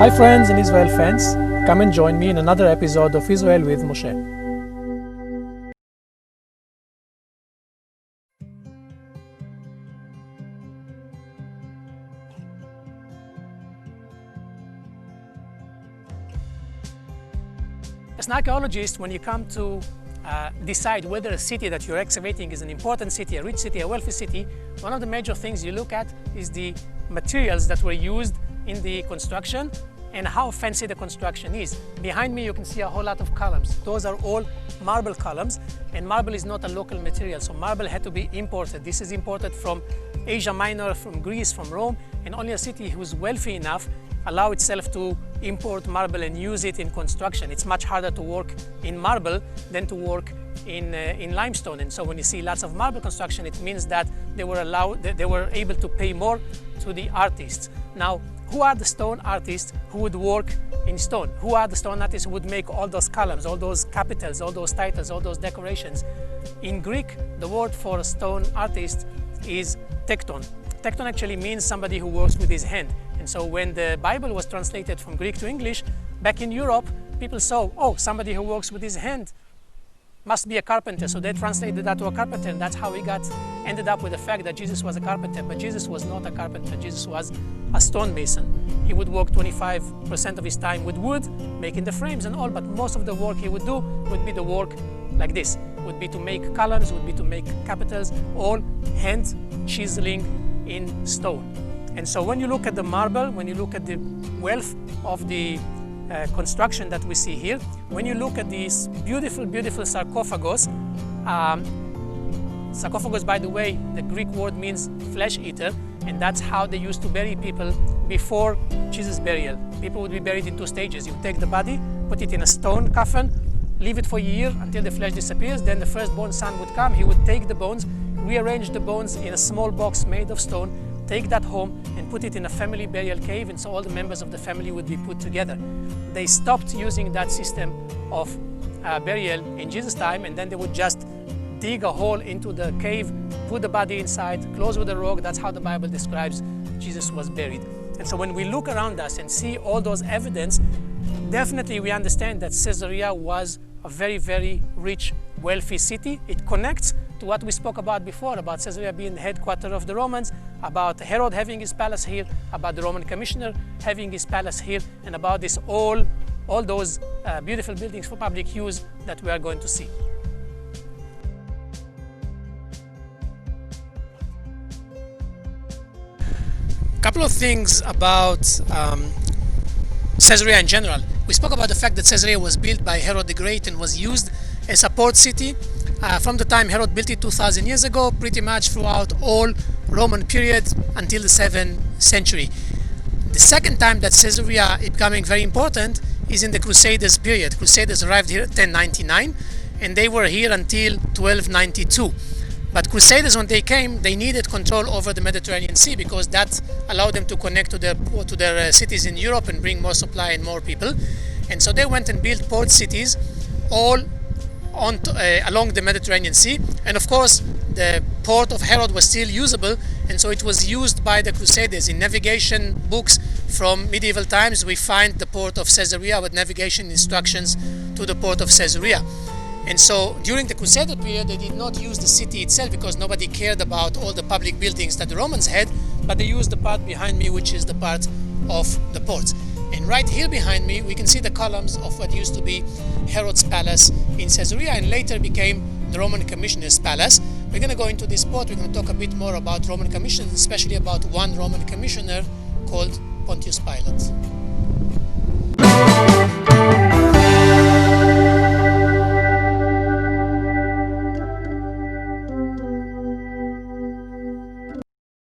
Hi friends and Israel fans, come and join me in another episode of Israel with Moshe. As an archaeologist, when you come to decide whether a city that you're excavating is an important city, a rich city, a wealthy city, one of the major things you look at is the materials that were used in the construction and how fancy the construction is. Behind me you can see a whole lot of columns. Those are all marble columns, and marble is not a local material, so marble had to be imported. This is imported from Asia Minor, from Greece, from Rome, and only a city who's wealthy enough allow itself to import marble and use it in construction. It's much harder to work in marble than to work in limestone, and so when you see lots of marble construction, it means that they were able to pay more to the artists. Now, who are the stone artists who would work in stone? Who are the stone artists who would make all those columns, all those capitals, all those titles, all those decorations? In Greek, the word for a stone artist is tekton. Tekton actually means somebody who works with his hand. And so when the Bible was translated from Greek to English, back in Europe, people saw, oh, somebody who works with his hand must be a carpenter. So they translated that to a carpenter, and that's how we ended up with the fact that Jesus was a carpenter. But Jesus was not a carpenter. Jesus was a stonemason. He would work 25% of his time with wood, making the frames and all, but most of the work he would do would be the work like this. Would be to make columns, would be to make capitals, all hand chiseling in stone. And so when you look at the marble, when you look at the wealth of the construction that we see here, when you look at this beautiful, beautiful sarcophagus, sarcophagus, by the way, the Greek word means flesh eater, and that's how they used to bury people before Jesus' burial. People would be buried in two stages. You take the body, put it in a stone coffin, leave it for a year until the flesh disappears, then the firstborn son would come, he would take the bones, rearrange the bones in a small box made of stone, take that home and put it in a family burial cave, and so all the members of the family would be put together. They stopped using that system of burial in Jesus' time, and then they would just dig a hole into the cave, put the body inside, close with a rock. That's how the Bible describes Jesus was buried. And so when we look around us and see all those evidence, definitely we understand that Caesarea was a very, very rich, wealthy city. It connects to what we spoke about before, about Caesarea being the headquarters of the Romans, about Herod having his palace here, about the Roman commissioner having his palace here, and about this all those beautiful buildings for public use that we are going to see. Couple of things about Caesarea in general. We spoke about the fact that Caesarea was built by Herod the Great and was used as a port city from the time Herod built it 2,000 years ago, pretty much throughout all Roman period until the 7th century. The second time that Caesarea is becoming very important is in the Crusaders period. Crusaders arrived here in 1099 and they were here until 1292. But Crusaders, when they came, they needed control over the Mediterranean Sea because that allowed them to connect to their cities in Europe and bring more supply and more people. And so they went and built port cities all along the Mediterranean Sea. And of course, the port of Herod was still usable, and so it was used by the Crusaders. In navigation books from medieval times, we find the port of Caesarea with navigation instructions to the port of Caesarea. And so during the Crusader period, they did not use the city itself because nobody cared about all the public buildings that the Romans had, but they used the part behind me, which is the part of the ports. And right here behind me, we can see the columns of what used to be Herod's palace in Caesarea and later became the Roman commissioner's palace. We're going to go into this port. We're going to talk a bit more about Roman commissioners, especially about one Roman commissioner called Pontius Pilate.